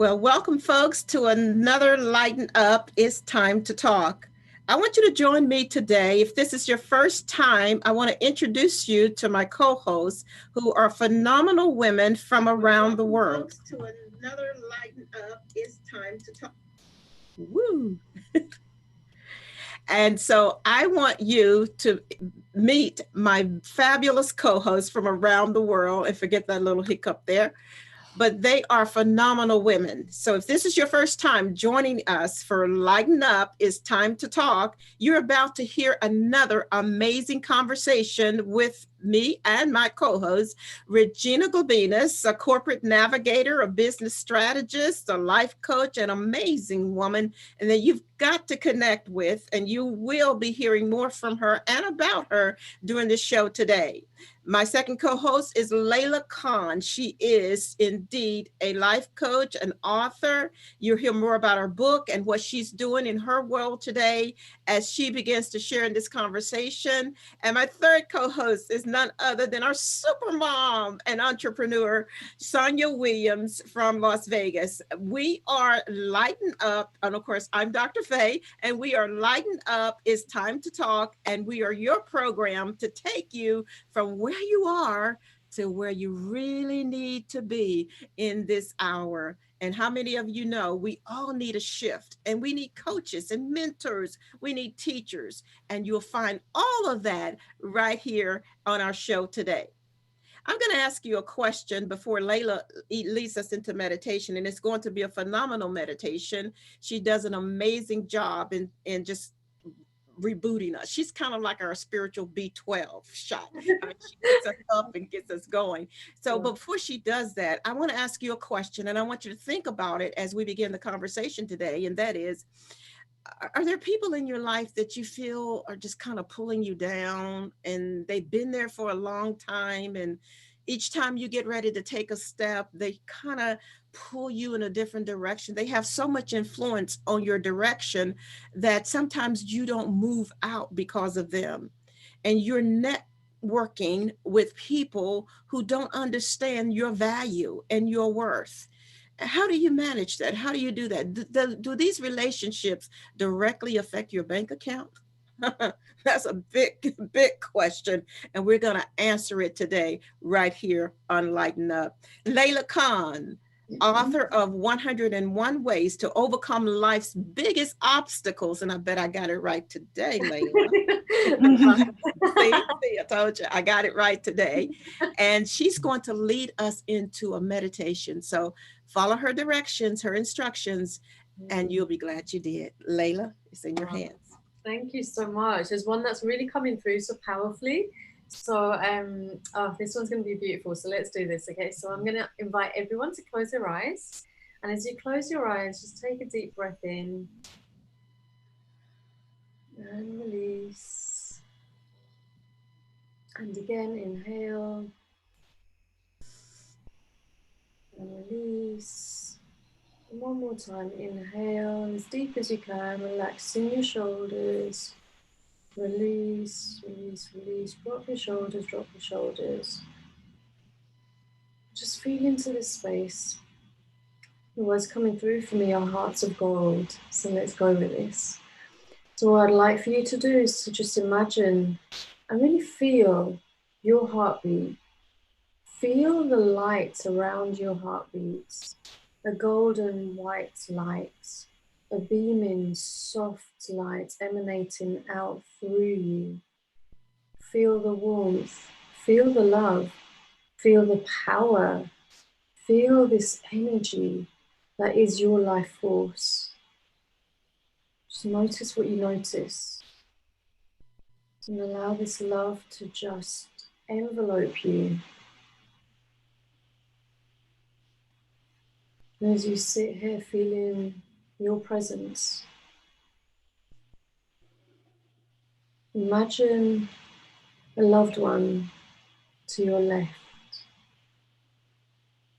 Well, welcome, folks, to another Lighten Up. It's time to talk. I want you to join me today. If this is your first time, I want to introduce you to my co hosts, who are phenomenal women from around the world. To another Lighten Up. It's time to talk. Woo! And so I want you to meet my fabulous co hosts from around the world, and forget that little hiccup there, but they are phenomenal women. So if this is your first time joining us for Lighten Up, It's Time to Talk, you're about to hear another amazing conversation with me and my co-host, Regina Globinas, a corporate navigator, a business strategist, a life coach, an amazing woman, and that you've got to connect with, and you will be hearing more from her and about her during this show today. My second co host is Layla Khan. She is indeed a life coach, an author. You'll hear more about her book and what she's doing in her world today as she begins to share in this conversation. And my third co host is none other than our super mom and entrepreneur, Sonia Williams from Las Vegas. We are Lighten Up. And of course, I'm Dr. Faye, and we are Lighten Up. It's time to talk. And we are your program to take you from where you are to where you really need to be in this hour. And how many of you know we all need a shift, and we need coaches and mentors, we need teachers, and you'll find all of that right here on our show today. I'm going to ask you a question before Layla leads us into meditation, and it's going to be a phenomenal meditation. She does an amazing job in just rebooting us. She's kind of like our spiritual B12 shot. I mean, she gets us up and gets us going. So before she does that, I want to ask you a question, and I want you to think about it as we begin the conversation today. And that is, are there people in your life that you feel are just kind of pulling you down, and they've been there for a long time, and each time you get ready to take a step, they kind of pull you in a different direction? They have so much influence on your direction that sometimes you don't move out because of them. And you're networking with people who don't understand your value and your worth. How do you manage that? How do you do that? Do these relationships directly affect your bank account? That's a big, big question. And we're going to answer it today, right here on Lighten Up. Layla Khan, author of 101 Ways to Overcome Life's Biggest Obstacles. And I bet I got it right today, Layla. See, I told you I got it right today. And she's going to lead us into a meditation. So follow her directions, her instructions, and you'll be glad you did. Layla, it's in your hands. Thank you so much. There's one that's really coming through so powerfully. So this one's going to be beautiful. So let's do this, okay? So I'm going to invite everyone to close their eyes. And as you close your eyes, just take a deep breath in and release. And again, inhale and release. And one more time, inhale as deep as you can, relaxing your shoulders. Release, release, release. Drop your shoulders, drop your shoulders. Just feel into this space. The words coming through for me are hearts of gold. So let's go with this. So what I'd like for you to do is to just imagine and really feel your heartbeat. Feel the light around your heartbeats. A golden white light. A beaming soft light emanating out through you. Feel the warmth. Feel the love. Feel the power. Feel this energy that is your life force. Just notice what you notice. And allow this love to just envelope you. And as you sit here feeling your presence, imagine a loved one to your left.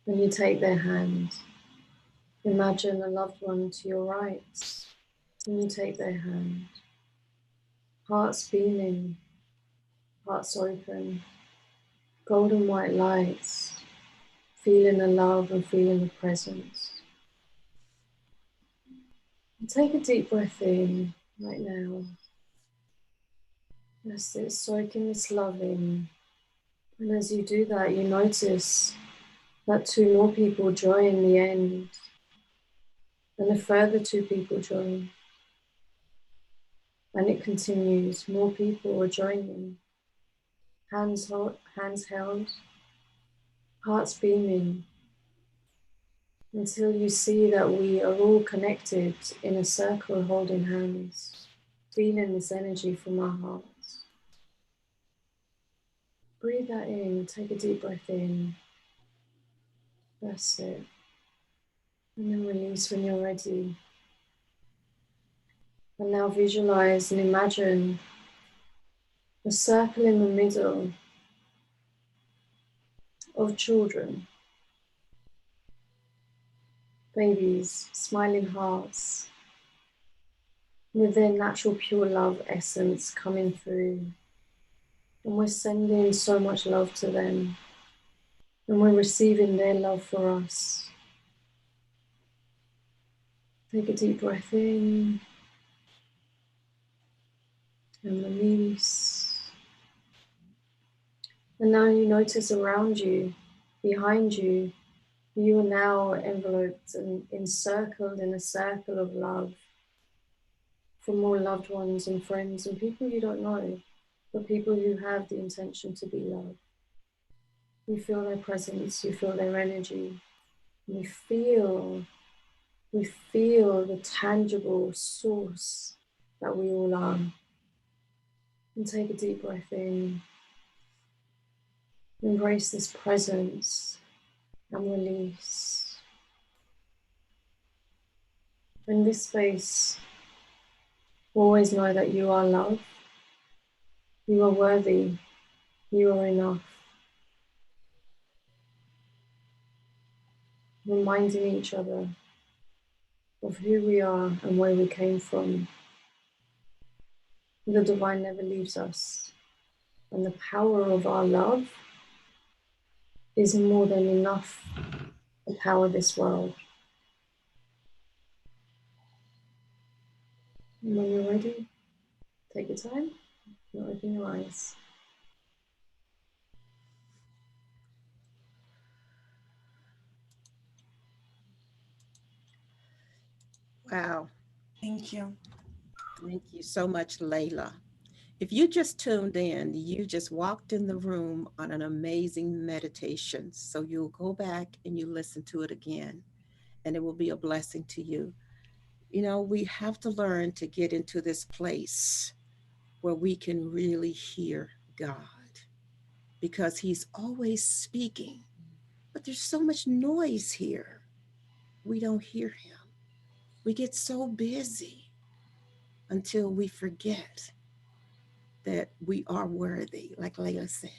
When you take their hand, imagine a loved one to your right. When you take their hand, hearts beaming, hearts open, golden white lights, feeling the love and feeling the presence. Take a deep breath in right now. Yes, it's soaking this love in. And as you do that, you notice that two more people join the end, and a further two people join. And it continues. More people are joining. Hands held, hearts beaming, until you see that we are all connected in a circle holding hands, feeling this energy from our hearts. Breathe that in, take a deep breath in. That's it. And then release when you're ready. And now visualize and imagine a circle in the middle of children, babies, smiling hearts, with their natural pure love essence coming through. And we're sending so much love to them. And we're receiving their love for us. Take a deep breath in and release. And now you notice around you, behind you, you are now enveloped and encircled in a circle of love from all loved ones and friends and people you don't know, but people who have the intention to be loved. You feel their presence, you feel their energy, and we feel the tangible source that we all are. And take a deep breath in. Embrace this presence and release. In this space, always know that you are loved, you are worthy, you are enough. Reminding each other of who we are and where we came from. The divine never leaves us, and the power of our love is more than enough to power this world. And when you're ready, take your time, and open your eyes. Wow. Thank you. Thank you so much, Layla. If you just tuned in, you just walked in the room on an amazing meditation. So you'll go back and you listen to it again, and it will be a blessing to you. You know, we have to learn to get into this place where we can really hear God because He's always speaking. But there's so much noise here, we don't hear Him. We get so busy until we forget that we are worthy, like Layla said.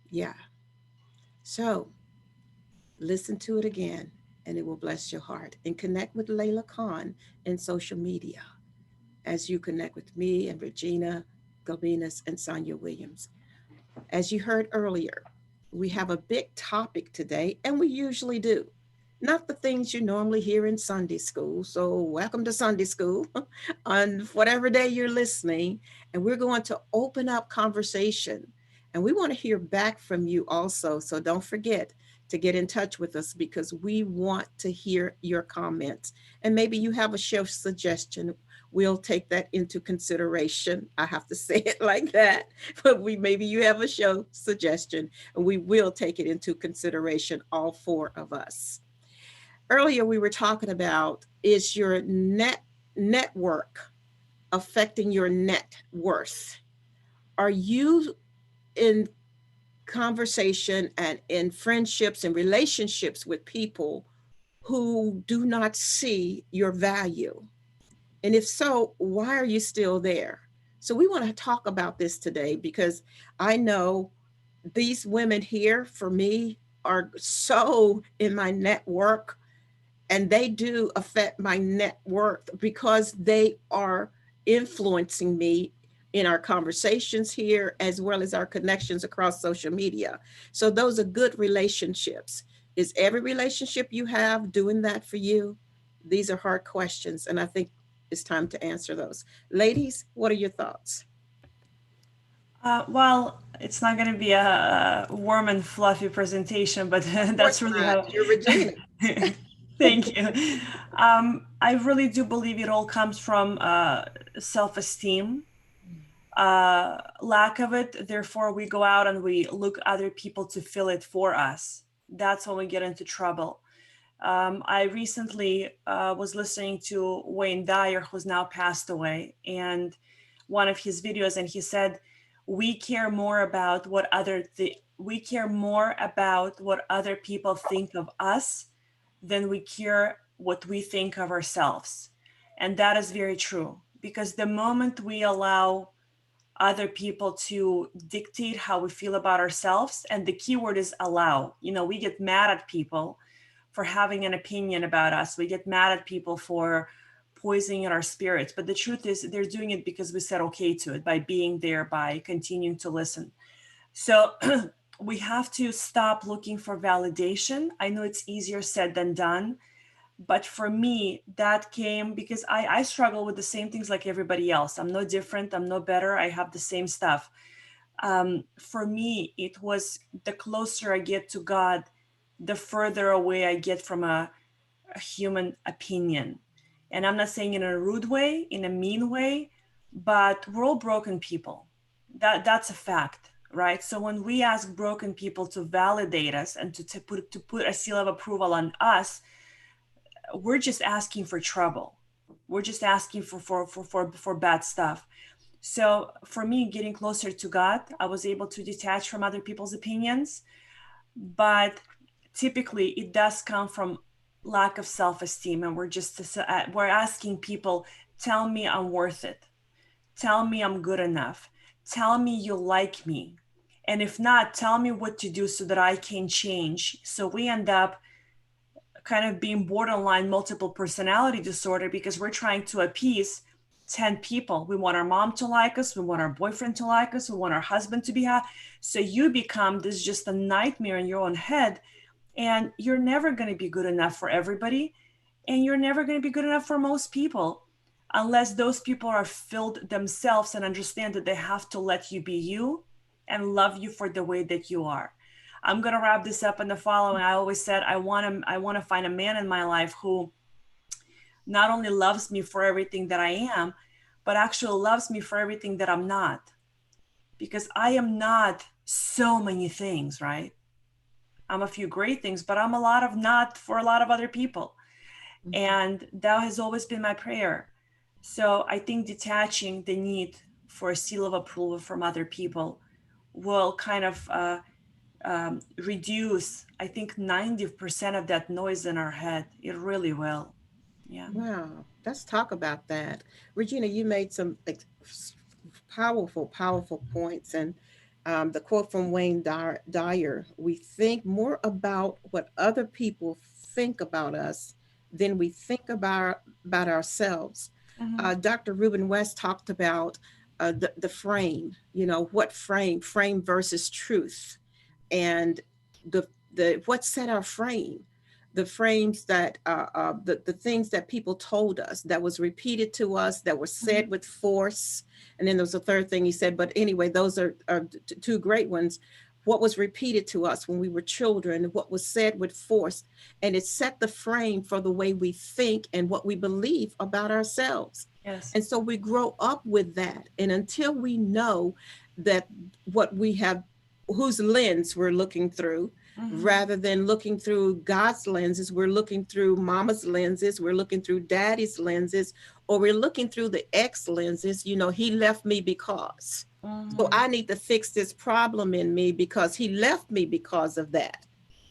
Yeah. So listen to it again and it will bless your heart. And connect with Layla Khan in social media as you connect with me and Regina Galvinas and Sonia Williams. As you heard earlier, we have a big topic today, and we usually do. Not the things you normally hear in Sunday school. So, welcome to Sunday school on whatever day you're listening. And we're going to open up conversation. And we want to hear back from you also. So, don't forget to get in touch with us because we want to hear your comments. And maybe you have a show suggestion. We'll take that into consideration. I have to say it like that, but we maybe you have a show suggestion and we will take it into consideration, all four of us. Earlier we were talking about, is your network affecting your net worth? Are you in conversation and in friendships and relationships with people who do not see your value? And if so, why are you still there? So we want to talk about this today because I know these women here for me are so in my network, and they do affect my net worth because they are influencing me in our conversations here as well as our connections across social media. So those are good relationships. Is every relationship you have doing that for you? These are hard questions, and I think it's time to answer those. Ladies, what are your thoughts? Well, it's not going to be a warm and fluffy presentation, but Of that's course really not. how. You're Regina. Thank you. I really do believe it all comes from self-esteem, lack of it. Therefore, we go out and we look other people to fill it for us. That's when we get into trouble. I recently was listening to Wayne Dyer, who's now passed away, and one of his videos, and he said, "We care more about we care more about what other people think of us than we care what we think of ourselves," and that is very true, because the moment we allow other people to dictate how we feel about ourselves, and the key word is allow. We get mad at people for having an opinion about us. We get mad at people for poisoning our spirits. But the truth is, they're doing it because we said okay to it, by being there, by continuing to listen. So we have to stop looking for validation. I know it's easier said than done. But for me, that came because I struggle with the same things like everybody else. I'm no different. I'm no better. I have the same stuff. For me, it was the closer I get to God, the further away I get from a human opinion. And I'm not saying in a rude way, in a mean way, but we're all broken people. That's a fact, right? So when we ask broken people to validate us and to put a seal of approval on us, we're just asking for trouble. We're just asking for bad stuff. So for me, getting closer to God, I was able to detach from other people's opinions, but typically it does come from lack of self-esteem, and we're asking people, tell me I'm worth it, tell me I'm good enough, tell me you like me, and if not, tell me what to do so that I can change. So we end up kind of being borderline multiple personality disorder, because we're trying to appease 10 people. We want our mom to like us, we want our boyfriend to like us, we want our husband to be happy. So you become this just a nightmare in your own head, and you're never going to be good enough for everybody, and you're never going to be good enough for most people unless those people are filled themselves and understand that they have to let you be you and love you for the way that you are. I'm going to wrap this up in the following. I always said I want to find a man in my life who not only loves me for everything that I am, but actually loves me for everything that I'm not. Because I am not so many things, right? I'm a few great things, but I'm a lot of not for a lot of other people. And that has always been my prayer. So I think detaching the need for a seal of approval from other people will kind of reduce, I think, 90% of that noise in our head. It really will. Yeah. Wow, let's talk about that. Regina, you made some powerful, powerful points. And the quote from Wayne Dyer, we think more about what other people think about us than we think about ourselves. Mm-hmm. Dr. Reuben West talked about the frame, what frame versus truth, and the what set our frame, the frames that the things that people told us, that was repeated to us, that were Mm-hmm. said with force. And then there was a third thing he said, but anyway, those are two great ones. What was repeated to us when we were children, what was said with force, and it set the frame for the way we think and what we believe about ourselves. Yes. And so we grow up with that, and until we know that what we have, whose lens we're looking through, Mm-hmm. rather than looking through God's lenses, we're looking through mama's lenses, we're looking through daddy's lenses, or we're looking through the ex lenses. He left me because. So Mm-hmm. I need to fix this problem in me because he left me because of that.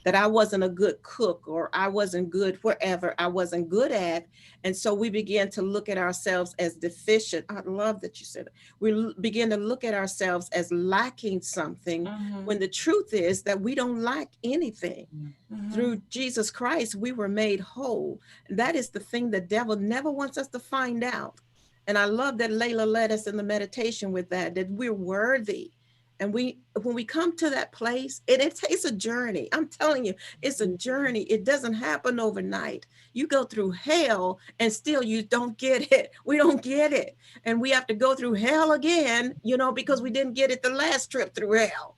That I wasn't a good cook, or I wasn't good wherever I wasn't good at. And so we began to look at ourselves as deficient. I love that you said it. We begin to look at ourselves as lacking something, Mm-hmm. when the truth is that we don't lack anything. Mm-hmm. Through Jesus Christ, we were made whole. That is the thing the devil never wants us to find out. And I love that Layla led us in the meditation with that we're worthy. And when we come to that place, it takes a journey. I'm telling you, it's a journey. It doesn't happen overnight. You go through hell and still you don't get it. We don't get it. And we have to go through hell again, because we didn't get it the last trip through hell.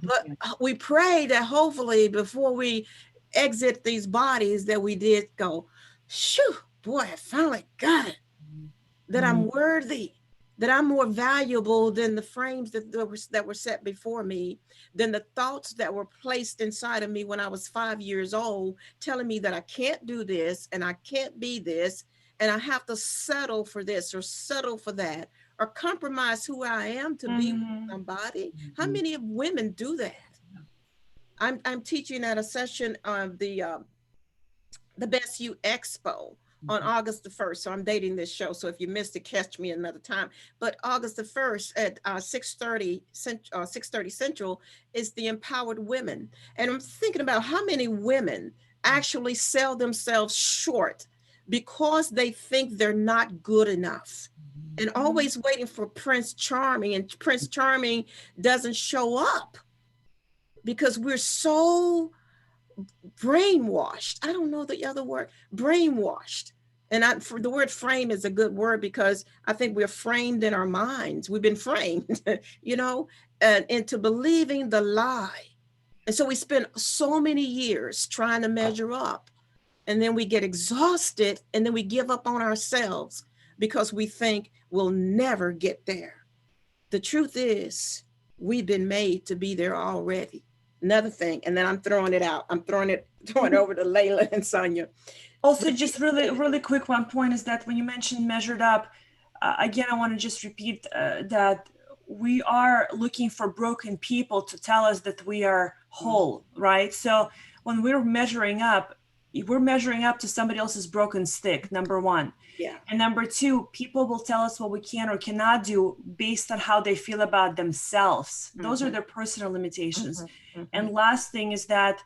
But we pray that hopefully before we exit these bodies that we did go, shoo, boy, I finally got it. That I'm worthy, that I'm more valuable than the frames that were set before me, than the thoughts that were placed inside of me when I was 5 years old, telling me that I can't do this and I can't be this, and I have to settle for this or settle for that, or compromise who I am to be with somebody. How many of women do that? I'm teaching at a session of the Best You Expo on August the 1st. So I'm dating this show. So if you missed it, catch me another time. But August the 1st at 6:30 Central is the Empowered Women. And I'm thinking about how many women actually sell themselves short because they think they're not good enough, and always waiting for Prince Charming. And Prince Charming doesn't show up because we're so brainwashed. I don't know the other word, brainwashed. And for the word frame is a good word, because I think we're framed in our minds. We've been framed, into believing the lie. And so we spend so many years trying to measure up, and then we get exhausted, and then we give up on ourselves because we think we'll never get there. The truth is, we've been made to be there already. Another thing, and then I'm throwing it out. I'm throwing it over to Layla and Sonia. Also, just really quick, one point is that when you mentioned measured up, again, I want to just repeat that we are looking for broken people to tell us that we are whole, right? So when we're measuring up to somebody else's broken stick, number one. Yeah. And number two, people will tell us what we can or cannot do based on how they feel about themselves. Those are their personal limitations. And last thing is that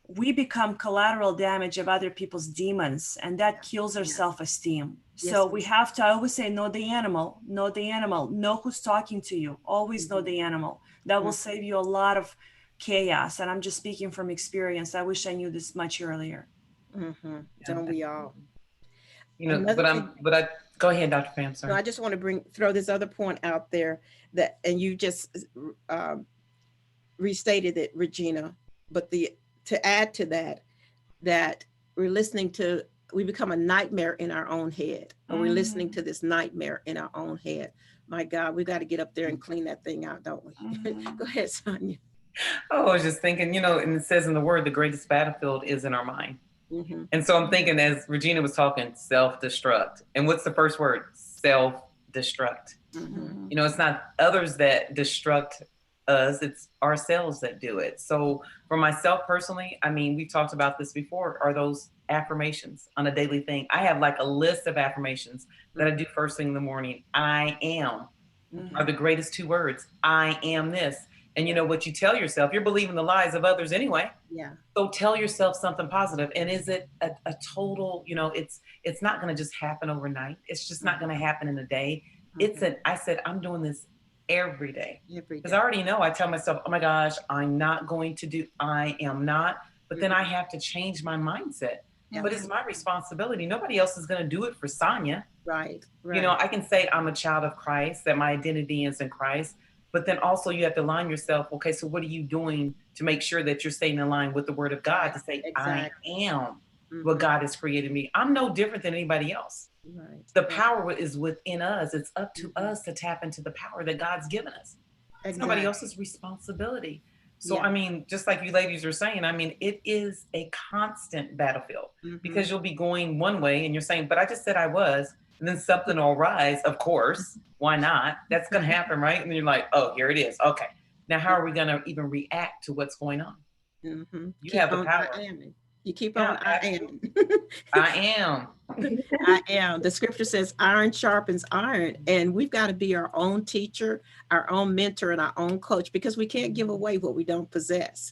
we become collateral damage of other people's demons, and that kills our self-esteem. So we have to, I always say, know the animal, know who's talking to you, always know the animal. That will save you a lot of chaos. And I'm just speaking from experience. I wish I knew this much earlier. Don't we all? But I go ahead, Dr. Pam. Sorry. No, I just want to throw this other point out there and you just restated it, Regina, but to add to that we become a nightmare in our own head, or we're listening to this nightmare in our own head. My God, we got to get up there and clean that thing out, don't we? Go ahead, Sonia. Oh, I was just thinking, and it says in the word, the greatest battlefield is in our mind. And so I'm thinking, as Regina was talking, self-destruct. And what's the first word? Self-destruct. It's not others that destruct us, it's ourselves that do it. So for myself personally, we've talked about this before, are those affirmations on a daily thing. I have like a list of affirmations that I do first thing in the morning. I am are the greatest two words. I am this. And what you tell yourself, you're believing the lies of others anyway. Yeah. So tell yourself something positive. And is it a total, it's not going to just happen overnight. It's just not going to happen in a day. I said, I'm doing this every day. Because I already know, I tell myself, oh my gosh, I am not. But then I have to change my mindset. But it's my responsibility. Nobody else is going to do it for Sonia. Right. I can say I'm a child of Christ, that my identity is in Christ. But then also you have to align yourself. Okay, so what are you doing to make sure that you're staying in line with the word of God to say, I am what God has created me. I'm no different than anybody else. Right. The power is within us. It's up to us to tap into the power that God's given us. It's nobody else's responsibility. So, just like you ladies are saying, it is a constant battlefield because you'll be going one way and you're saying, but I just said I was. And then something will rise, of course. Why not? That's going to happen, right? And then you're like, oh, here it is. Okay. Now, how are we going to even react to what's going on? You have the power. You keep on, I am. I am. I am. The scripture says iron sharpens iron. And we've got to be our own teacher, our own mentor, and our own coach, because we can't give away what we don't possess.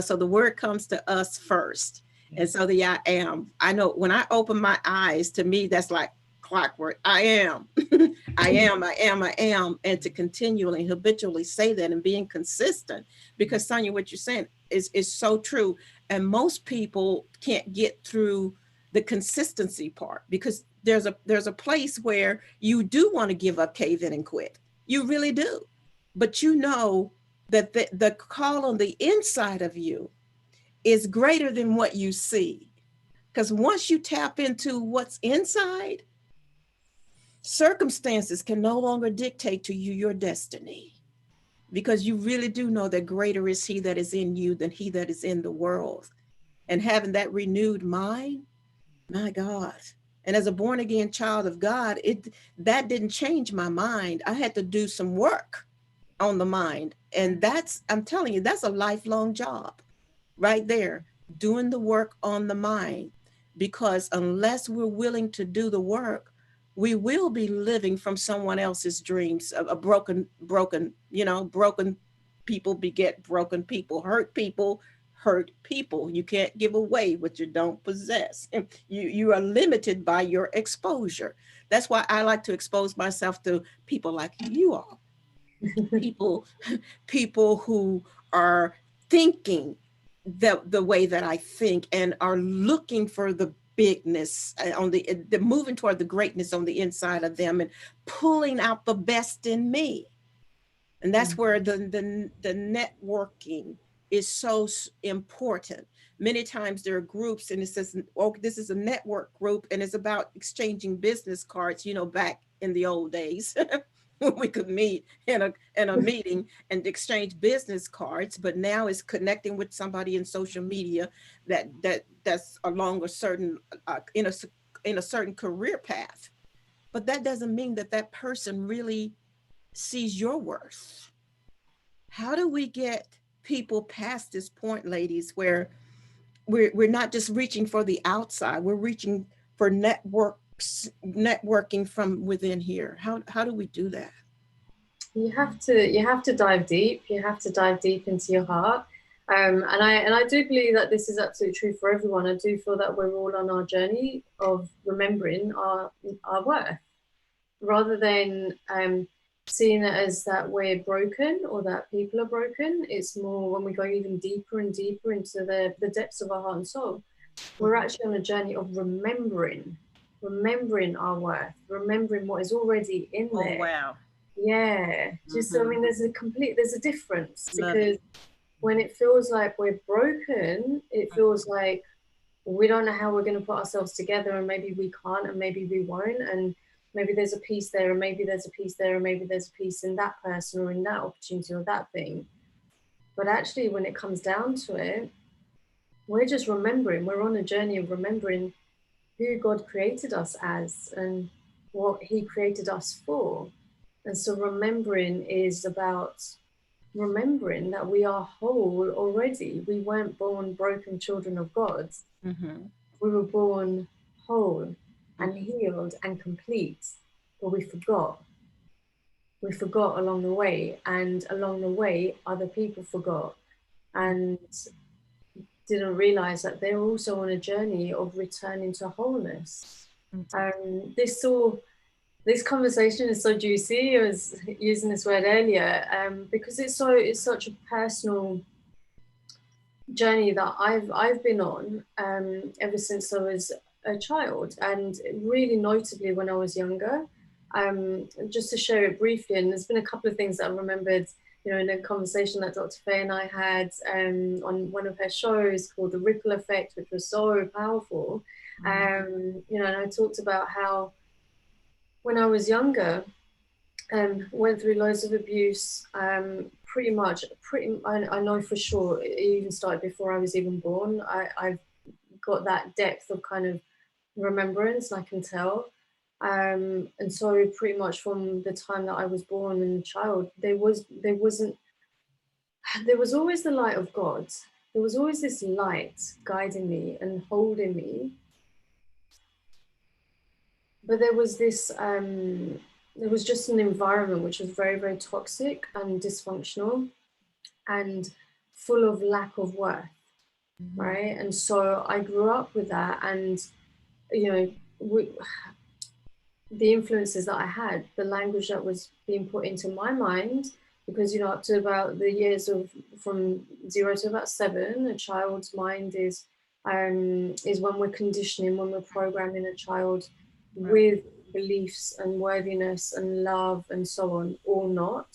So the word comes to us first. And so the I am. I know when I open my eyes, to me, that's like clockwork. I am. I am, and to continually, habitually say that and being consistent, because Sonia, what you're saying is so true. And most people can't get through the consistency part, because there's a place where you do want to give up, cave in, and quit. You really do. But you know that the call on the inside of you is greater than what you see. Because once you tap into what's inside, circumstances can no longer dictate to you your destiny, because you really do know that greater is he that is in you than he that is in the world. And having that renewed mind, my God. And as a born again child of God, that didn't change my mind. I had to do some work on the mind. And I'm telling you, that's a lifelong job right there, doing the work on the mind. Because unless we're willing to do the work, we will be living from someone else's dreams. A broken, broken people beget broken people, hurt people hurt people. You can't give away what you don't possess. You are limited by your exposure. That's why I like to expose myself to people like you all. people who are thinking the way that I think, and are looking for the bigness on the moving toward the greatness on the inside of them, and pulling out the best in me. And that's where the networking is so important. Many times there are groups, and it says, oh, this is a network group, and it's about exchanging business cards, back in the old days. When we could meet in a meeting and exchange business cards, but now it's connecting with somebody in social media that's along a certain in a certain career path. But that doesn't mean that person really sees your worth. How do we get people past this point, ladies, where we're not just reaching for the outside, we're reaching for networking from within here? How do we do that? You have to dive deep. You have to dive deep into your heart. And I do believe that this is absolutely true for everyone. I do feel that we're all on our journey of remembering our worth, rather than seeing it as that we're broken or that people are broken. It's more when we go even deeper and deeper into the depths of our heart and soul. We're actually on a journey of remembering our worth, remembering what is already in there. Oh, wow. Yeah, just I mean, there's a difference, because when it feels like we're broken, it feels like we don't know how we're going to put ourselves together, and maybe we can't, and maybe we won't, and maybe there's a piece there, and maybe there's a piece there, and maybe there's a piece in that person or in that opportunity or that thing. But actually, when it comes down to it, we're just remembering. We're on a journey of remembering who God created us as and what He created us for. And so remembering is about remembering that we are whole already. We weren't born broken children of God. We were born whole and healed and complete, but we forgot. We forgot along the way, and along the way, other people forgot and didn't realize that they're also on a journey of returning to wholeness. This conversation is so juicy. I was using this word earlier because it's such a personal journey that I've been on ever since I was a child, and really notably when I was younger. Just to share it briefly, and there's been a couple of things that I remembered, in a conversation that Dr. Faye and I had on one of her shows called The Ripple Effect, which was so powerful. And I talked about how when I was younger, went through loads of abuse. I know for sure it even started before I was even born. I've got that depth of kind of remembrance, I can tell. And so pretty much from the time that I was born and a child, there was always the light of God. There was always this light guiding me and holding me. But there was this, there was just an environment which was very, very toxic and dysfunctional and full of lack of worth, right? And so I grew up with that, and, the influences that I had, the language that was being put into my mind, because, you know, up to about the years of from 0 to about 7, a child's mind is when we're conditioning, when we're programming a child with beliefs and worthiness and love and so on, or not.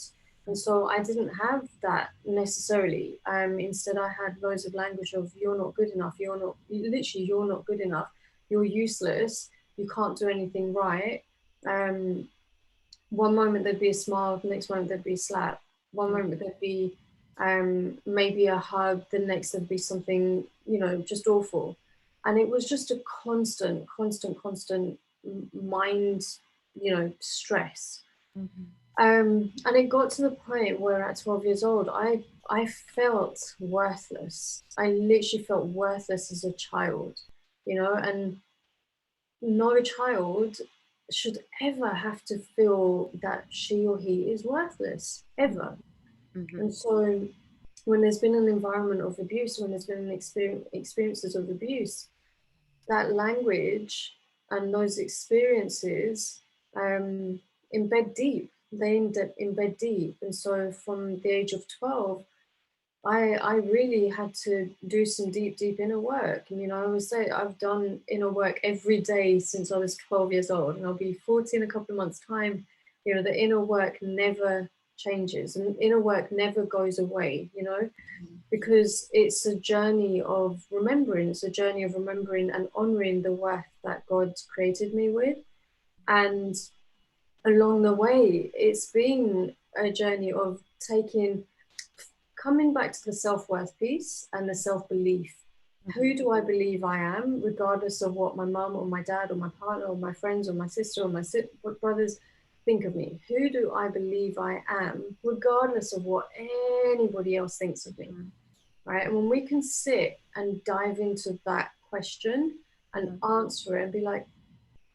And so I didn't have that necessarily. Instead, I had loads of language of you're not good enough, you're not, literally, you're not good enough, you're useless, you can't do anything right. One moment there'd be a smile, the next moment there'd be a slap. One moment there'd be maybe a hug, the next there'd be something, you know, just awful. And it was just a constant mind, you know, stress. And it got to the point where at 12 years old, I felt worthless. I literally felt worthless as a child, you know, and no child should ever have to feel that she or he is worthless, ever. And so when there's been an environment of abuse, when there's been experiences of abuse, that language and those experiences embed deep. They embed deep. And so from the age of 12, I really had to do some deep inner work. And, you know, I always say I've done inner work every day since I was 12 years old, and I'll be 40 in a couple of months' time. You know, the inner work never changes, and inner work never goes away, you know, because it's a journey of remembering. It's a journey of remembering and honoring the worth that God created me with. And along the way, it's been a journey of coming back to the self-worth piece and the self-belief. Who do I believe I am, regardless of what my mum or my dad or my partner or my friends or my sister or my brothers think of me? Who do I believe I am, regardless of what anybody else thinks of me? Right? And when we can sit and dive into that question and answer it and be like,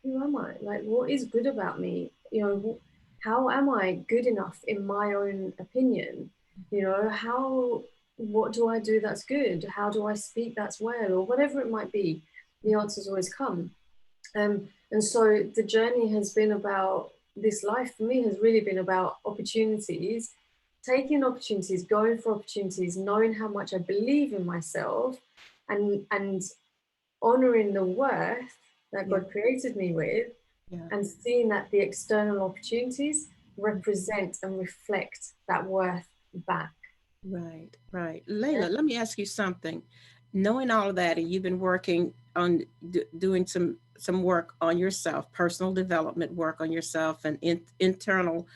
who am I? Like, what is good about me? You know, how am I good enough in my own opinion? You know, what do I do that's good? How do I speak that's well? Or whatever it might be, the answers always come. And so the journey has been about, this life for me has really been about opportunities, taking opportunities, going for opportunities, knowing how much I believe in myself, and honoring the worth that God created me with, and seeing that the external opportunities represent and reflect that worth back. Right. Layla, let me ask you something. Knowing all of that, and you've been working on doing some work on yourself, personal development work on yourself, and internal,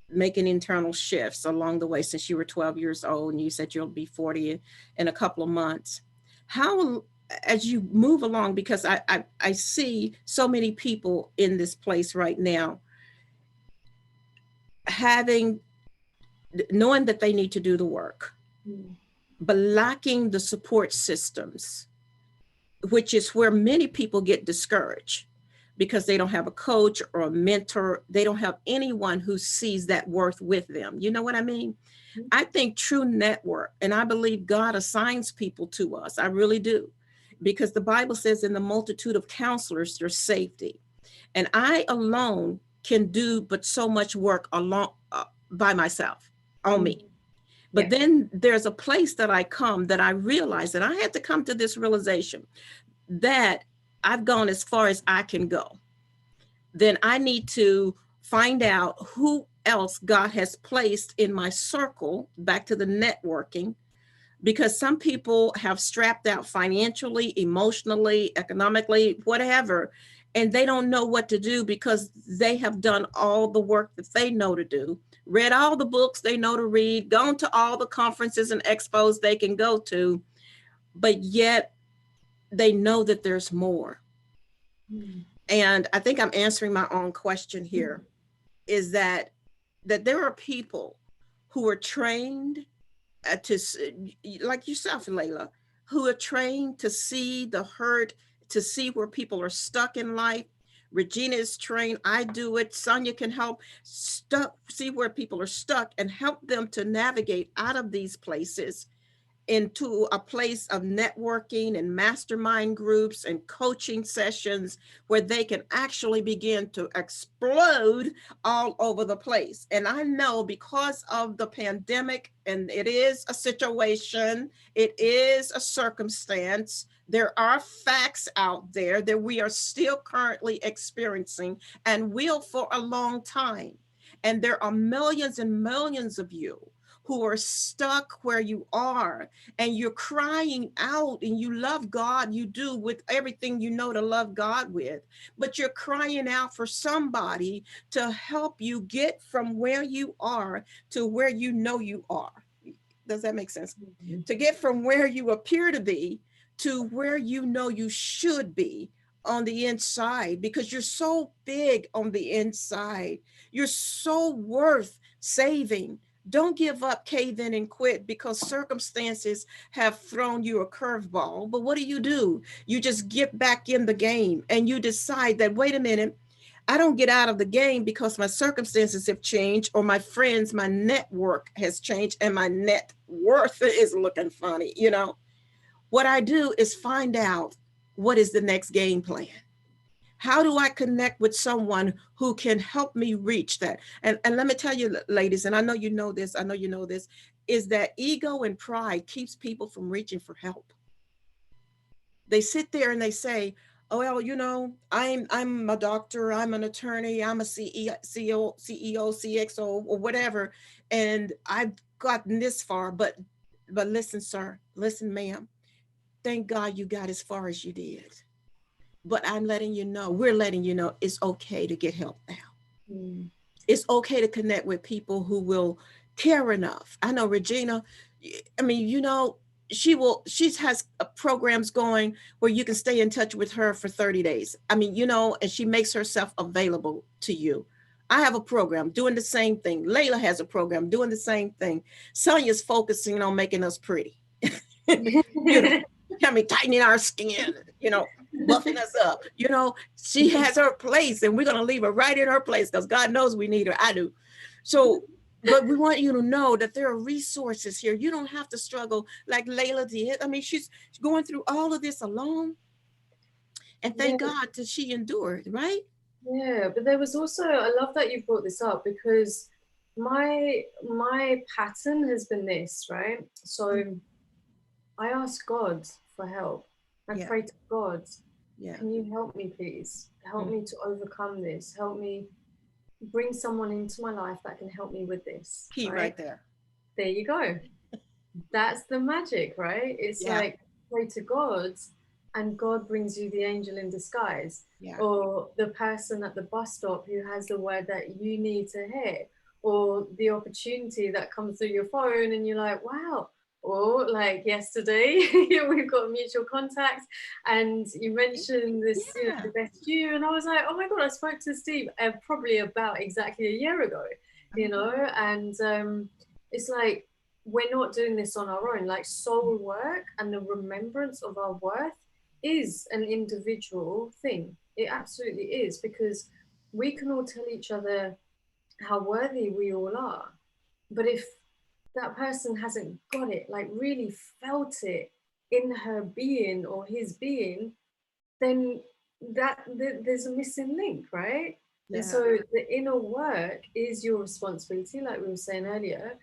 making internal shifts along the way since you were 12 years old, and you said you'll be 40 in a couple of months. How, as you move along, because I see so many people in this place right now knowing that they need to do the work, but lacking the support systems, which is where many people get discouraged because they don't have a coach or a mentor. They don't have anyone who sees that worth with them. You know what I mean? I think true network, and I believe God assigns people to us. I really do, because the Bible says in the multitude of counselors, there's safety. And I alone can do but so much work along by myself, on me. But then there's a place that I come that I realize that I had to come to this realization that I've gone as far as I can go. Then I need to find out who else God has placed in my circle, back to the networking, because some people have strapped out financially, emotionally, economically, whatever, and they don't know what to do because they have done all the work that they know to do, read all the books they know to read, gone to all the conferences and expos they can go to, but yet they know that there's more. And I think I'm answering my own question here, is that there are people who are trained to, like yourself, Layla, who are trained to see the hurt, to see where people are stuck in life. Regina is trained. I do it. Sonia can help see where people are stuck and help them to navigate out of these places. into a place of networking and mastermind groups and coaching sessions where they can actually begin to explode all over the place. And I know because of the pandemic, and it is a situation, it is a circumstance, there are facts out there that we are still currently experiencing and will for a long time. And there are millions and millions of you who are stuck where you are, and you're crying out, and you love God, you do with everything you know to love God with, but you're crying out for somebody to help you get from where you are to where you know you are. Does that make sense? Mm-hmm. To get from where you appear to be to where you know you should be on the inside, because you're so big on the inside. You're so worth saving. Don't give up, cave in, and quit because circumstances have thrown you a curveball. But what do? You just get back in the game and you decide that, wait a minute, I don't get out of the game because my circumstances have changed, or my friends, my network has changed, and my net worth is looking funny. You know, what I do is find out what is the next game plan. How do I connect with someone who can help me reach that? And let me tell you, ladies, and I know you know this, is that ego and pride keeps people from reaching for help. They sit there and they say, oh, well, you know, I'm a doctor, I'm an attorney, I'm a CEO, CXO, or whatever, and I've gotten this far, but listen, sir, listen, ma'am, thank God you got as far as you did. But I'm letting you know, we're letting you know it's okay to get help now. Mm. It's okay to connect with people who will care enough. I know Regina, I mean, you know, she has programs going where you can stay in touch with her for 30 days. I mean, you know, and she makes herself available to you. I have a program doing the same thing. Layla has a program doing the same thing. Sonia's focusing on making us pretty. Beautiful. I mean, tightening our skin, you know, buffing us up. You know, she has her place, and we're going to leave her right in her place because God knows we need her. I do. So, but we want you to know that there are resources here. You don't have to struggle like Layla did. I mean, she's going through all of this alone. And thank God that she endured, right? Yeah, but there was also, I love that you brought this up, because my pattern has been this, right? So I ask God for help. I pray to God, can you help me, please? Help me to overcome this. Help me bring someone into my life that can help me with this. Key right there. There you go. That's the magic, right? It's like pray to God and God brings you the angel in disguise, or the person at the bus stop who has the word that you need to hear, or the opportunity that comes through your phone and you're like, wow. Or like yesterday, we've got mutual contacts, and you mentioned this, you know, the best you, and I was like, oh my God, I spoke to Steve probably about exactly a year ago, you know, and it's like, we're not doing this on our own. Like soul work and the remembrance of our worth is an individual thing. It absolutely is, because we can all tell each other how worthy we all are, but if that person hasn't got it, like really felt it in her being or his being, then there's a missing link, right? And so the inner work is your responsibility, like we were saying earlier.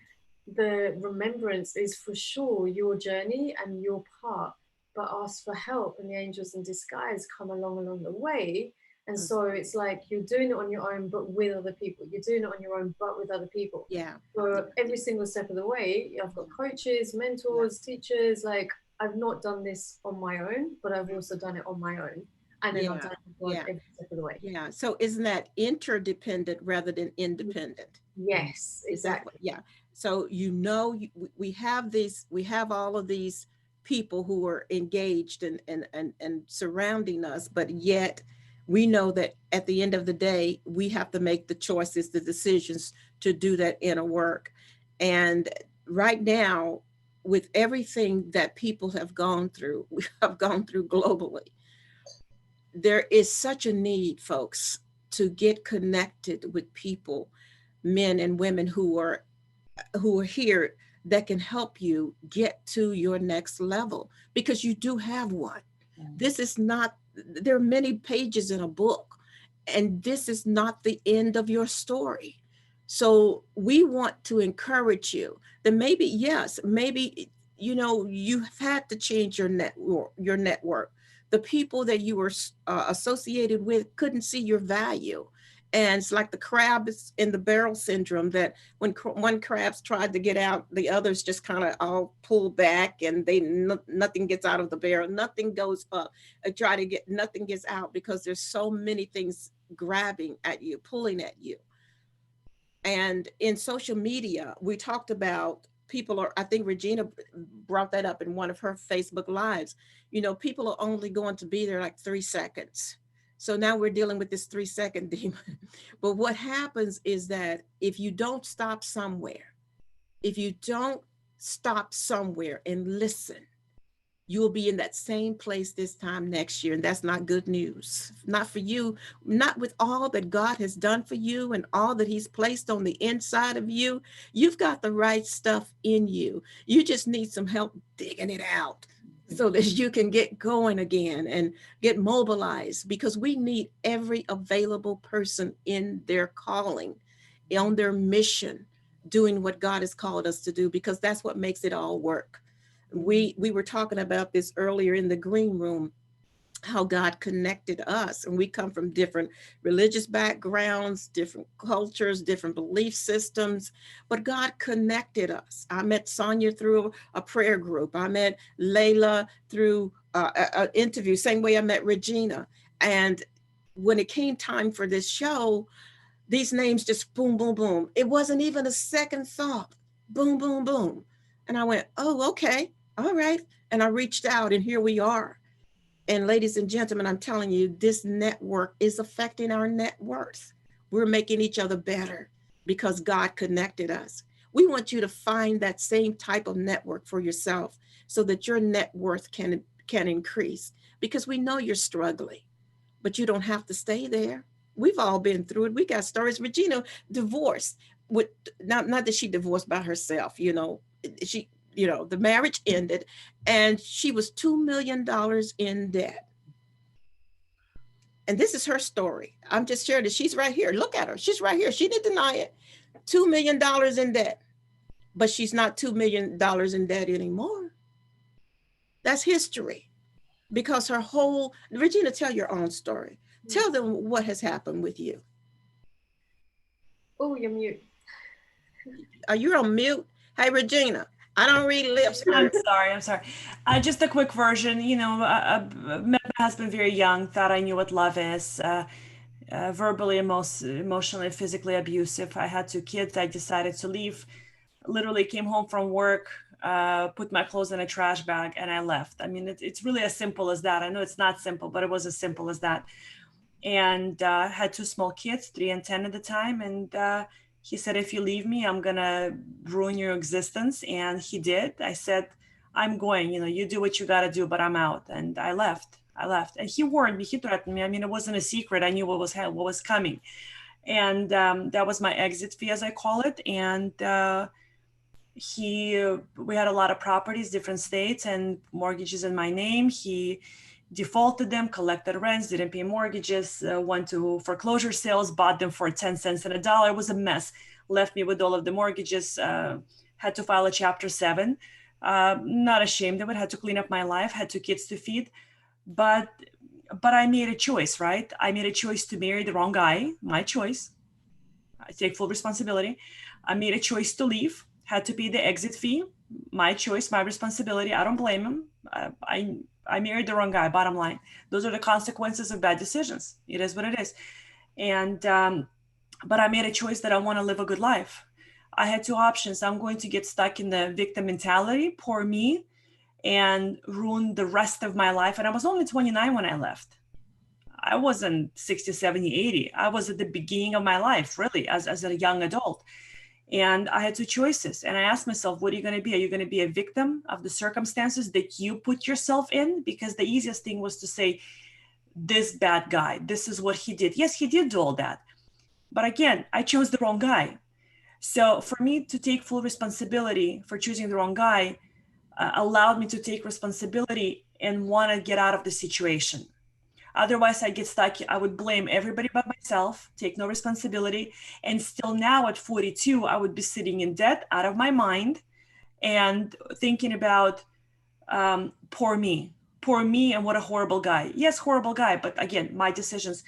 The remembrance is for sure your journey and your part, but ask for help, and the angels in disguise come along the way. And so it's like you're doing it on your own, but with other people. You're doing it on your own, but with other people. Yeah. For every single step of the way, I've got coaches, mentors, teachers. Like I've not done this on my own, but I've also done it on my own. And then I've done it every step of the way. Yeah. So isn't that interdependent rather than independent? Yes, exactly. Yeah. So, you know, we have all of these people who are engaged and surrounding us, but yet we know that at the end of the day, we have to make the choices, the decisions to do that inner work. And right now, with everything that people have gone through, we have gone through globally, there is such a need, folks, to get connected with people, men and women who are here that can help you get to your next level, because you do have one. This is not, there are many pages in a book, and this is not the end of your story. So we want to encourage you that maybe, yes, maybe, you've had to change your network. The people that you were associated with couldn't see your value. And it's like the crabs in the barrel syndrome, that when one crab's tried to get out, the others just kind of all pull back, and nothing gets out of the barrel, nothing goes up. Nothing gets out, because there's so many things grabbing at you, pulling at you. And in social media, we talked about I think Regina brought that up in one of her Facebook lives. People are only going to be there like 3 seconds. So now we're dealing with this 3-second demon. But what happens is that if you don't stop somewhere and listen, you will be in that same place this time next year. And that's not good news. Not for you, not with all that God has done for you and all that he's placed on the inside of you. You've got the right stuff in you. You just need some help digging it out so that you can get going again and get mobilized, because we need every available person in their calling, on their mission, doing what God has called us to do, because that's what makes it all work. We were talking about this earlier in the green room, how God connected us, and we come from different religious backgrounds, different cultures, different belief systems, but God connected us. I met Sonia through a prayer group. I met Layla through an interview, same way I met Regina. And when it came time for this show, these names just boom, boom, boom. It wasn't even a second thought. Boom, boom, boom. And I went, oh, okay, all right. And I reached out, and here we are. And ladies and gentlemen, I'm telling you, this network is affecting our net worth. We're making each other better because God connected us. We want you to find that same type of network for yourself so that your net worth can increase, because we know you're struggling, but you don't have to stay there. We've all been through it. We got stories. Regina divorced with, not that she divorced by herself, the marriage ended and she was $2 million in debt. And this is her story. I'm just sharing it. She's right here. Look at her. She's right here. She didn't deny it. $2 million in debt. But she's not $2 million in debt anymore. That's history. Because Regina, tell your own story. Tell them what has happened with you. Oh, you're mute. Are you on mute? Hey, Regina, I don't read lips. I'm sorry. Just a quick version. Met my husband very young, thought I knew what love is. Verbally, emotionally, physically abusive. I had 2 kids. I decided to leave. Literally came home from work, put my clothes in a trash bag, and I left. I mean, it's really as simple as that. I know it's not simple, but it was as simple as that. And had 2 small kids, 3 and 10 at the time. And he said, if you leave me, I'm going to ruin your existence. And he did. I said, I'm going, you do what you got to do, but I'm out. And I left. And he warned me, he threatened me. I mean, it wasn't a secret. I knew what was coming. And that was my exit fee, as I call it. And we had a lot of properties, different states, and mortgages in my name. He defaulted them, collected rents, didn't pay mortgages, went to foreclosure sales, bought them for 10 cents and a dollar. It was a mess. Left me with all of the mortgages, had to file a Chapter 7. Not ashamed of it, had to clean up my life, had 2 kids to feed. But I made a choice, right? I made a choice to marry the wrong guy, my choice. I take full responsibility. I made a choice to leave, had to pay the exit fee, my choice, my responsibility. I don't blame him. I married the wrong guy, bottom line. Those are the consequences of bad decisions. It is what it is. And, but I made a choice that I want to live a good life. I had 2 options. I'm going to get stuck in the victim mentality, poor me, and ruin the rest of my life. And I was only 29 when I left. I wasn't 60, 70, 80. I was at the beginning of my life, really, as a young adult. And I had 2 choices. And I asked myself, what are you going to be? Are you going to be a victim of the circumstances that you put yourself in? Because the easiest thing was to say, this bad guy, this is what he did. Yes, he did do all that. But again, I chose the wrong guy. So for me to take full responsibility for choosing the wrong guy allowed me to take responsibility and want to get out of the situation. Otherwise, I get stuck. I would blame everybody but myself, take no responsibility. And still now at 42, I would be sitting in debt out of my mind and thinking about poor me, and what a horrible guy. Yes, horrible guy, but again, my decisions.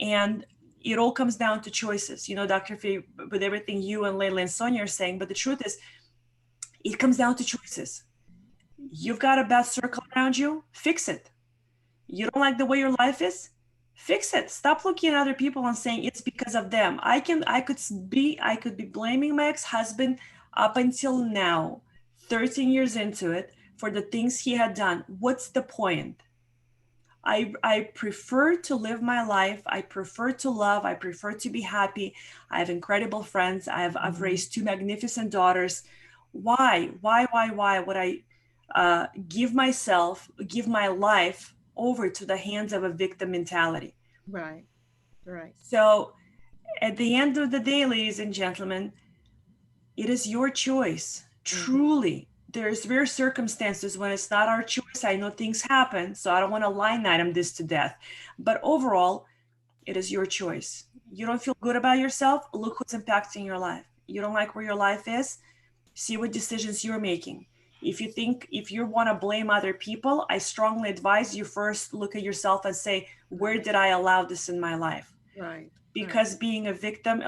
And it all comes down to choices. You know, Dr. Fee, with everything you and Layla and Sonia are saying, but the truth is, it comes down to choices. You've got a bad circle around you, fix it. You don't like the way your life is, fix it. Stop looking at other people and saying it's because of them. I could be blaming my ex-husband up until now, 13 years into it, for the things he had done. What's the point? I prefer to live my life. I prefer to love. I prefer to be happy. I have incredible friends. I've raised 2 magnificent daughters. Why would I give my life over to the hands of a victim mentality? Right. So at the end of the day, ladies and gentlemen, it is your choice. Truly. There's rare circumstances when it's not our choice. I know things happen, so I don't want to line item this to death. But overall, it is your choice. You don't feel good about yourself? Look what's impacting your life. You don't like where your life is? See what decisions you're making. If you want to blame other people, I strongly advise you first look at yourself and say, where did I allow this in my life? Right. Because being a victim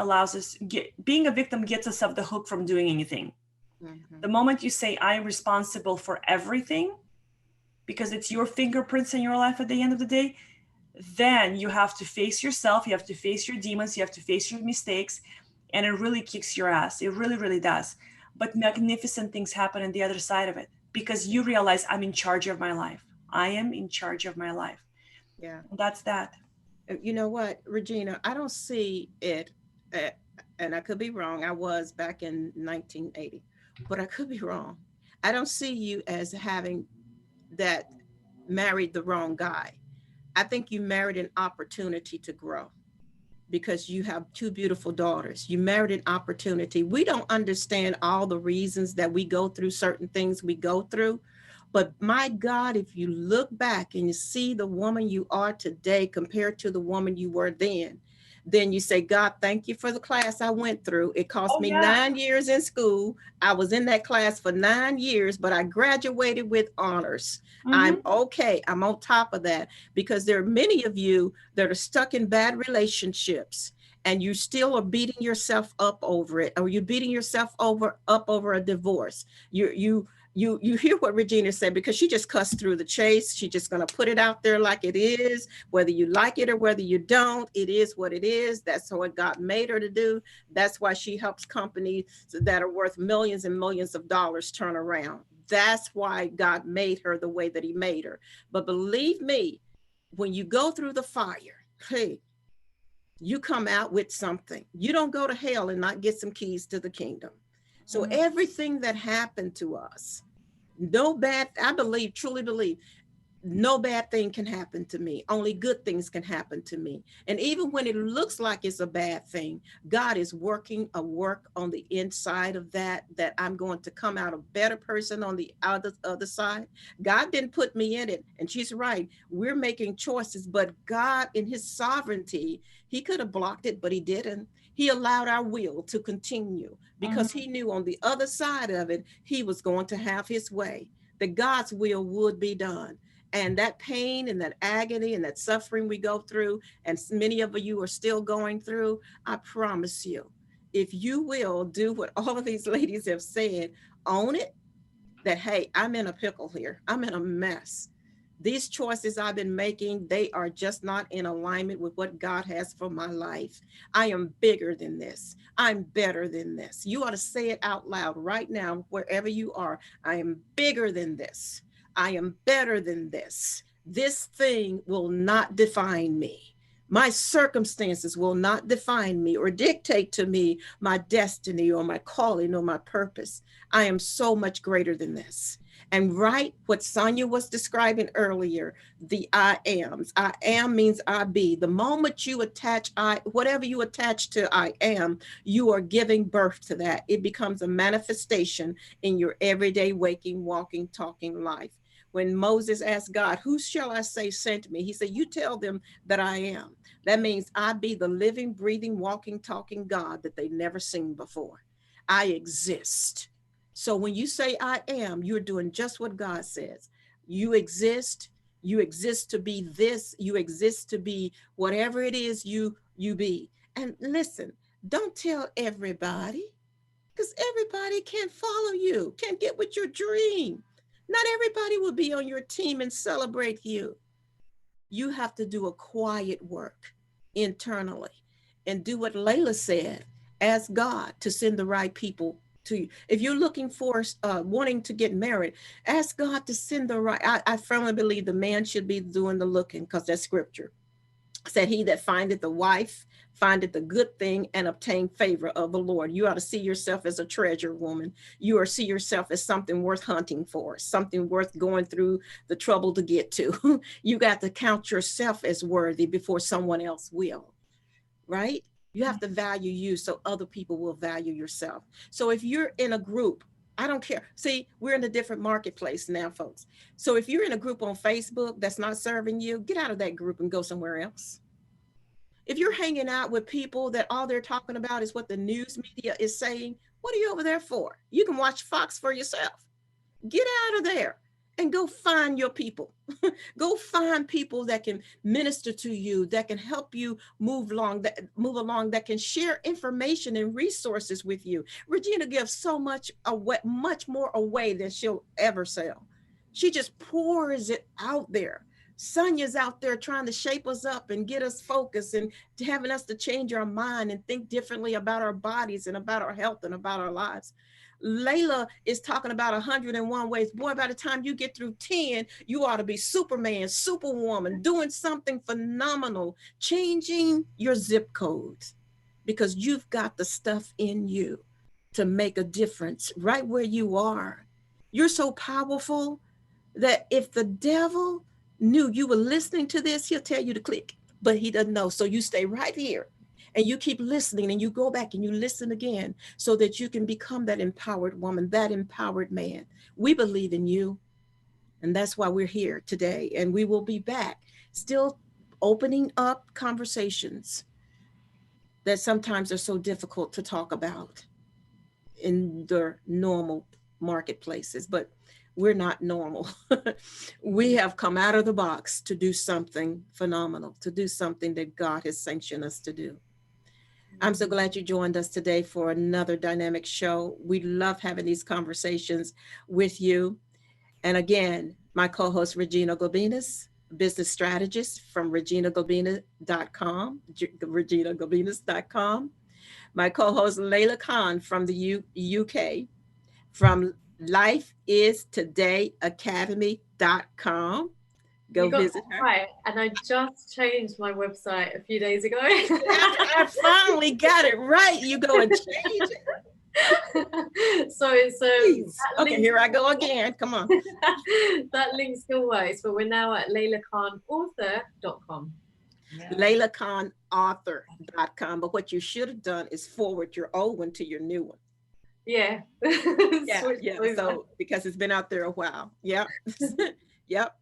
being a victim gets us off the hook from doing anything. The moment you say, I'm responsible for everything, because it's your fingerprints in your life at the end of the day, then you have to face yourself, you have to face your demons, you have to face your mistakes, and it really kicks your ass. It really, really does. But magnificent things happen on the other side of it, because you realize I'm in charge of my life. I am in charge of my life. Yeah. That's that. You know what, Regina, I don't see it, and I could be wrong. I was back in 1980, but I could be wrong. I don't see you as having that married the wrong guy. I think you married an opportunity to grow because you have 2 beautiful daughters. You married an opportunity. We don't understand all the reasons that we go through certain things we go through. But my God, if you look back and you see the woman you are today compared to the woman you were then you say, God, thank you for the class I went through. It cost me 9 years in school. I was in that class for 9 years, but I graduated with honors. I'm okay. I'm on top of that, because there are many of you that are stuck in bad relationships and you still are beating yourself up over it, or you're beating yourself up over a divorce. You hear what Regina said, because she just cussed through the chase. She's just going to put it out there like it is, whether you like it or whether you don't. It is what it is. That's what God made her to do. That's why she helps companies that are worth millions and millions of dollars turn around. That's why God made her the way that he made her. But believe me, when you go through the fire, hey, you come out with something. You don't go to hell and not get some keys to the kingdom. So everything that happened to us, I truly believe, no bad thing can happen to me. Only good things can happen to me. And even when it looks like it's a bad thing, God is working a work on the inside of that I'm going to come out a better person on the other side. God didn't put me in it. And she's right. We're making choices, but God in his sovereignty, he could have blocked it, but he didn't. He allowed our will to continue because he knew on the other side of it, he was going to have his way, that God's will would be done. And that pain and that agony and that suffering we go through, and many of you are still going through, I promise you, if you will do what all of these ladies have said, own it, that, hey, I'm in a pickle here. I'm in a mess. These choices I've been making, they are just not in alignment with what God has for my life. I am bigger than this. I'm better than this. You ought to say it out loud right now, wherever you are. I am bigger than this. I am better than this. This thing will not define me. My circumstances will not define me or dictate to me my destiny or my calling or my purpose. I am so much greater than this. And write what Sonia was describing earlier, the I ams. I am means I be. The moment you attach whatever you attach to I am, you are giving birth to that. It becomes a manifestation in your everyday waking, walking, talking life. When Moses asked God, who shall I say sent me? He said, you tell them that I am. That means I be the living, breathing, walking, talking God that they never seen before. I exist. So when you say I am, you're doing just what God says. You exist. You exist to be this. You exist to be whatever it is you be. And listen, don't tell everybody, because everybody can't follow you, can't get with your dream. Not everybody will be on your team and celebrate you. You have to do a quiet work internally and do what Layla said. Ask God to send the right people to you. If you're looking for wanting to get married, ask God to send the right. I firmly believe the man should be doing the looking, because that's scripture. Said he that findeth the wife findeth the good thing and obtain favor of the Lord. You ought to see yourself as a treasure, woman. You ought to see yourself as something worth hunting for, something worth going through the trouble to get to. You got to count yourself as worthy before someone else will, right? You have to value you so other people will value yourself. So if you're in a group, I don't care. See, we're in a different marketplace now, folks. So if you're in a group on Facebook that's not serving you, get out of that group and go somewhere else. If you're hanging out with people that all they're talking about is what the news media is saying, what are you over there for? You can watch Fox for yourself. Get out of there and go find your people. Go find people that can minister to you, that can help you move along, that can share information and resources with you. Regina gives so much away, much more away than she'll ever sell. She just pours it out there. Sonia's out there trying to shape us up and get us focused and having us to change our mind and think differently about our bodies and about our health and about our lives. Layla is talking about 101 ways. Boy, by the time you get through 10, you ought to be Superman, Superwoman, doing something phenomenal, changing your zip codes, because you've got the stuff in you to make a difference right where you are. You're so powerful that if the devil knew you were listening to this, he'll tell you to click, but he doesn't know. So you stay right here and you keep listening and you go back and you listen again so that you can become that empowered woman, that empowered man. We believe in you. And that's why we're here today. And we will be back still opening up conversations that sometimes are so difficult to talk about in their normal marketplaces, but we're not normal. We have come out of the box to do something phenomenal, to do something that God has sanctioned us to do. I'm so glad you joined us today for another dynamic show. We love having these conversations with you. And again, my co-host, Regina Gobinas, business strategist from reginagobina.com, reginagobinus.com. My co-host, Layla Khan from the UK, from lifeistodayacademy.com. Go visit her. Right, and I just changed my website a few days ago. I finally got it right. You go and change it. So it's okay, here I go again. Come on. That link still works, but we're now at LaylaKhanAuthor.com. Yeah. LaylaKhanAuthor.com. But what you should have done is forward your old one to your new one. Yeah. yeah. So because it's been out there a while. Yep. Yep.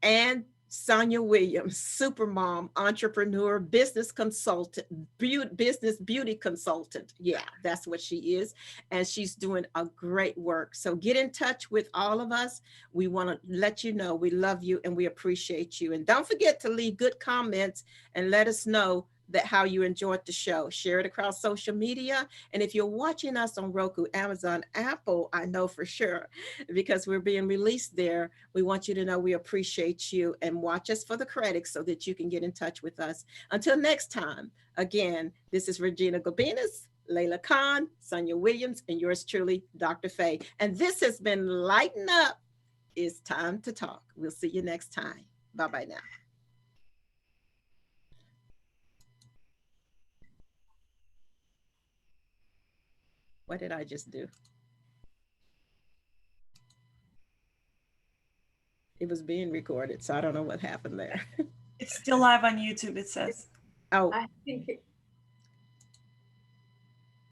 And Sonia Williams, supermom, entrepreneur, business consultant, business beauty consultant. Yeah, that's what she is. And she's doing a great work. So get in touch with all of us. We want to let you know we love you and we appreciate you. And don't forget to leave good comments and let us know that how you enjoyed the show. Share it across social media. And if you're watching us on Roku, Amazon, Apple, I know for sure, because we're being released there, we want you to know we appreciate you and watch us for the credits so that you can get in touch with us. Until next time, again, this is Regina Gobinas, Layla Khan, Sonia Williams, and yours truly, Dr. Faye. And this has been Lighten Up. It's time to talk. We'll see you next time. Bye-bye now. What did I just do? It was being recorded, so I don't know what happened there. It's still live on YouTube, it says. Oh, I think